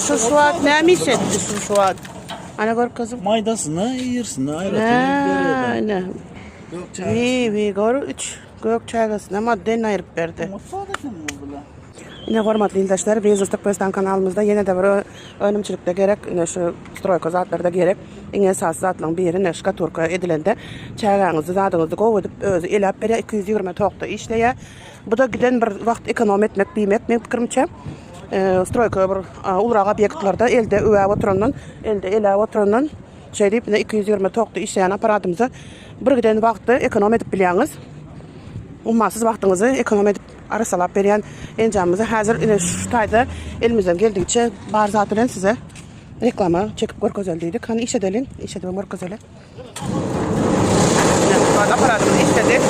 Şu at ne mi hissetti şu at? Ana gör kızım. Maydasını yiyirsin. Ne? Vi gör 3 gök çaygısını madden ayırıp verdi. Yine hormatly ildaşlar, Bezos'tak Böstan kanalımızda yine de bir önümçülükte gerek, yine şu stroyko zatlarda gerek, yine esas zatlan bir yeri neşka turka edilende çaygağınızı, zadınızı kovudup özü ilap beri 220 toqta işleye. Bu da giden bir vaqt ekonom etmek, bilmek, men fikrimçe. Stroyko bir ulrağa obyektlarda elde öve oturandan, elde ele oturandan şey deyip 220 toqta işleyen aparatımızı bir giden vaqtı ekonom edip bilýäňiz. Ummasız vaxtınızı ekonom edip arasalap beren encamımızı hazır şu tayda elimizden geldiğince bar zatından size reklama çekip görkezildiydik. Hani iş edelim görkezeli. Aparatını işledik.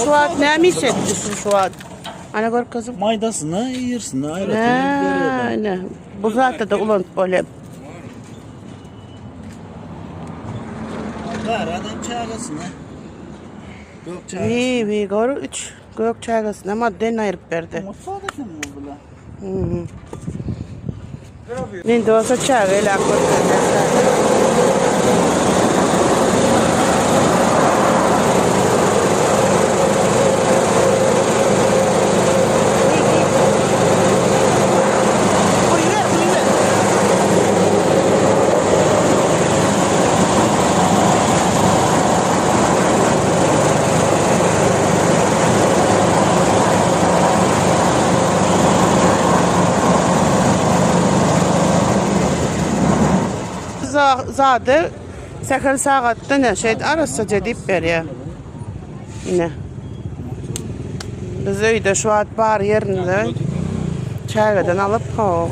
Şu at ne mi hissetti şu at? Ana gör kızım. Maydasını yiyirsin. Ne? Bu zaten da ulan böyle. Var adam çağırasın. Vi gör 3 gök çaygısını madden ayırıp verdi. Ben de olsa çaygıyla zadı 8 saatda ne şey arası dedip beriyor. Ne? Biz öyle şu an bar yerinde çaydan alıp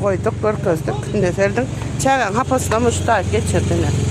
koyduk görkezdik. Ne serdim? Çaydan hapasla müştah geçirdiler.